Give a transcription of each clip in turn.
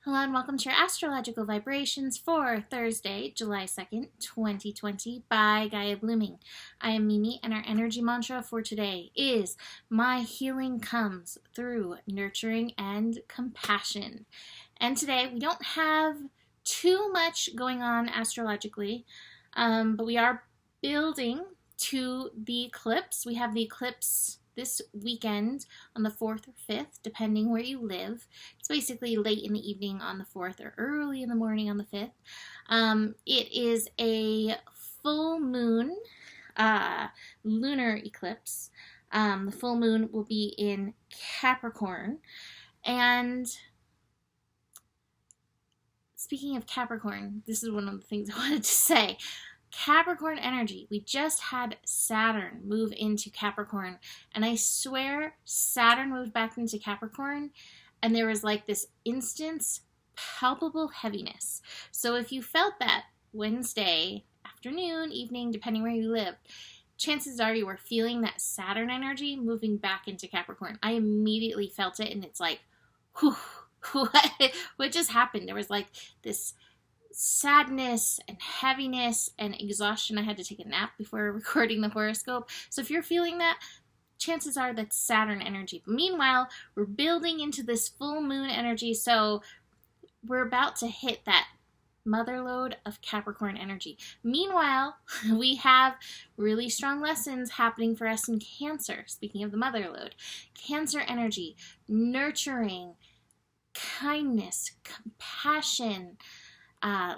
Hello and welcome to your astrological vibrations for Thursday, July 2nd, 2020 by Gaia Blooming. I am Mimi and our energy mantra for today is my healing comes through nurturing and compassion. And today we don't have too much going on astrologically, but we are building to the eclipse. We have the eclipse this weekend on the 4th or 5th, depending where you live. It's basically late in the evening on the 4th or early in the morning on the 5th. It is a full moon lunar eclipse. The full moon will be in Capricorn. And speaking of Capricorn, this is one of the things I wanted to say. Capricorn energy. We just had Saturn move into Capricorn, and I swear Saturn moved back into Capricorn, and there was like this instant, palpable heaviness. So if you felt that Wednesday afternoon, evening, depending where you live, chances are you were feeling that Saturn energy moving back into Capricorn. I immediately felt it, and it's like, whew, what just happened? There was like this sadness and heaviness and exhaustion. I had to take a nap before recording the horoscope. So if you're feeling that, chances are that's Saturn energy. But meanwhile, we're building into this full moon energy, so we're about to hit that mother lode of Capricorn energy. Meanwhile, we have really strong lessons happening for us in Cancer. Speaking of the mother lode, Cancer energy, nurturing, kindness, compassion,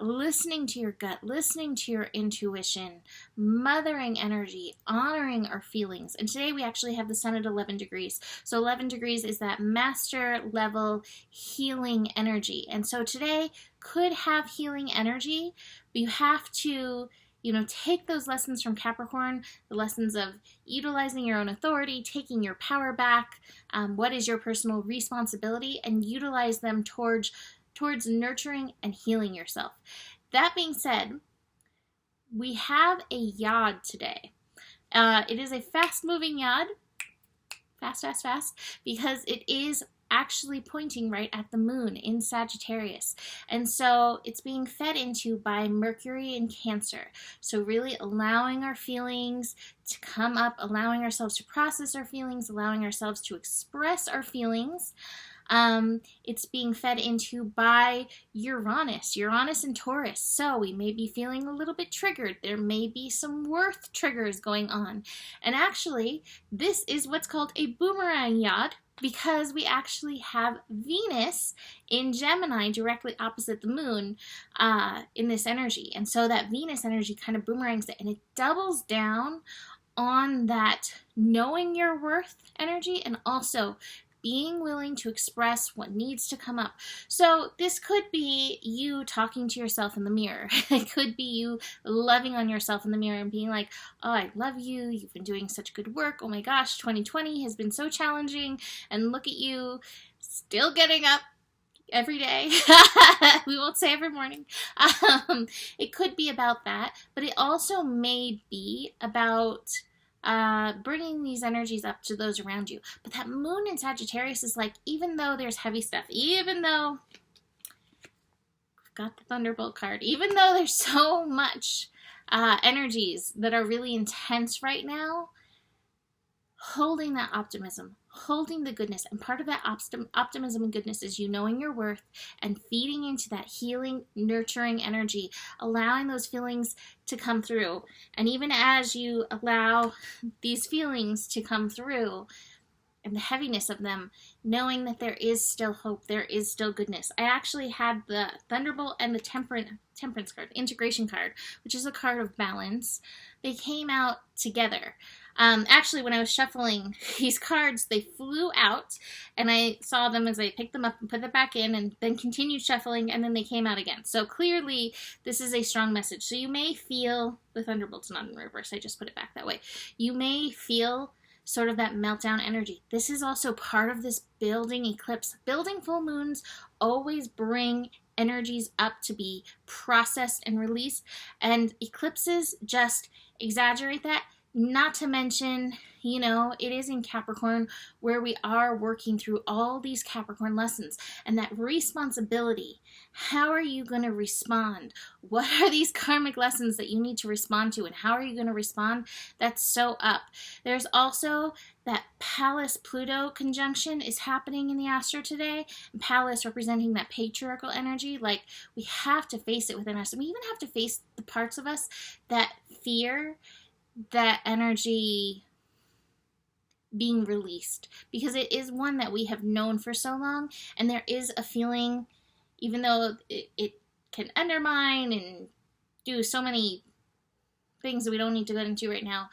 listening to your gut, listening to your intuition, mothering energy, honoring our feelings. And today we actually have the sun at 11 degrees. So 11 degrees is that master level healing energy. And so today could have healing energy, but you have to take those lessons from Capricorn, the lessons of utilizing your own authority, taking your power back, what is your personal responsibility, and utilize them towards nurturing and healing yourself. That being said, we have a yod today. It is a fast-moving yod, fast, because it is actually pointing right at the moon in Sagittarius. And so it's being fed into by Mercury in Cancer. So really allowing our feelings to come up, allowing ourselves to process our feelings, allowing ourselves to express our feelings. It's being fed into by Uranus and Taurus. So we may be feeling a little bit triggered. There may be some worth triggers going on. And actually, this is what's called a boomerang yod, because we actually have Venus in Gemini directly opposite the moon in this energy. And so that Venus energy kind of boomerangs it, and it doubles down on that knowing your worth energy and also being willing to express what needs to come up. So this could be you talking to yourself in the mirror. It could be you loving on yourself in the mirror and being like, oh, I love you. You've been doing such good work. Oh my gosh, 2020 has been so challenging. And look at you still getting up every day. We won't say every morning. It could be about that, but it also may be about bringing these energies up to those around you. But that moon in Sagittarius is like, even though there's heavy stuff, even though we've got the Thunderbolt card, even though there's so much energies that are really intense right now, holding that optimism, holding the goodness, and part of that optimism and goodness is you knowing your worth and feeding into that healing, nurturing energy, allowing those feelings to come through. And even as you allow these feelings to come through and the heaviness of them, knowing that there is still hope, there is still goodness. I actually had the Thunderbolt and the Temperance card, Integration card, which is a card of balance. They came out together. Actually, when I was shuffling these cards, they flew out, and I saw them as I picked them up and put them back in, and then continued shuffling, and then they came out again. So clearly, this is a strong message. So you may feel, the Thunderbolt's not in reverse, I just put it back that way. You may feel sort of that meltdown energy. This is also part of this building eclipse. Building full moons always bring energies up to be processed and released, and eclipses just exaggerate that. Not to mention, you know, it is in Capricorn where we are working through all these Capricorn lessons and that responsibility. How are you going to respond? What are these karmic lessons that you need to respond to, and how are you going to respond? That's so up. There's also that Pallas Pluto conjunction is happening in the astro today. And Pallas representing that patriarchal energy. Like, we have to face it within us. And we even have to face the parts of us that fear that energy being released, because it is one that we have known for so long, and there is a feeling, even though it can undermine and do so many things that we don't need to get into right now,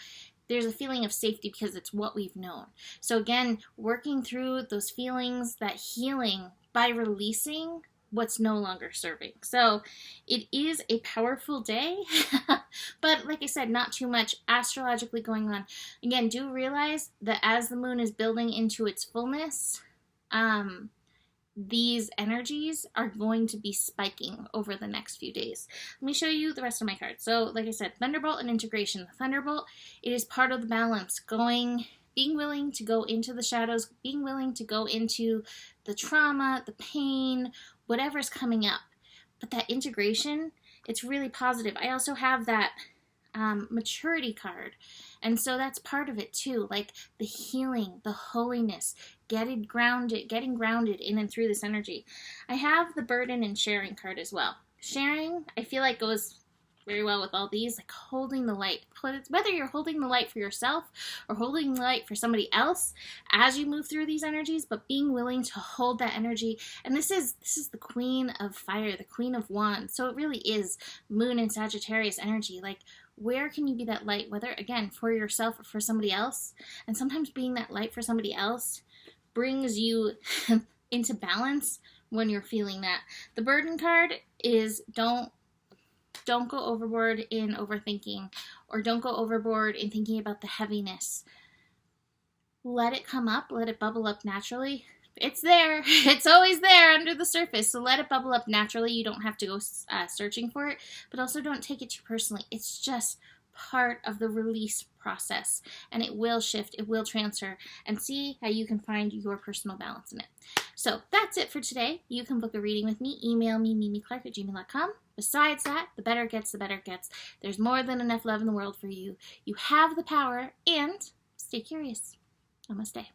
there's a feeling of safety because it's what we've known. So again, working through those feelings, that healing by releasing what's no longer serving. So it is a powerful day, but like I said, not too much astrologically going on. Again, do realize that as the moon is building into its fullness, these energies are going to be spiking over the next few days. Let me show you the rest of my cards. So like I said, Thunderbolt and Integration. The Thunderbolt, it is part of the balance, being willing to go into the shadows, being willing to go into the trauma, the pain, whatever's coming up. But that integration, it's really positive. I also have that maturity card. And so that's part of it too, like the healing, the holiness, getting grounded in and through this energy. I have the burden and sharing card as well. Sharing, I feel like goes very well with all these, like holding the light. Whether you're holding the light for yourself or holding the light for somebody else as you move through these energies, but being willing to hold that energy. And this is the Queen of Fire, the Queen of Wands. So it really is Moon and Sagittarius energy. Like, where can you be that light, whether, again, for yourself or for somebody else? And sometimes being that light for somebody else brings you into balance when you're feeling that. The burden card is don't go overboard in overthinking, or don't go overboard in thinking about the heaviness. Let it come up, let it bubble up naturally. It's there. It's always there under the surface. So let it bubble up naturally. You don't have to go searching for it, but also don't take it too personally. It's just part of the release process, and it will shift, it will transfer, and see how you can find your personal balance in it. So that's it for today. You can book a reading with me. Email me, mimiclark@gmail.com. Besides that, the better it gets, the better it gets. There's more than enough love in the world for you. You have the power, and stay curious. Namaste.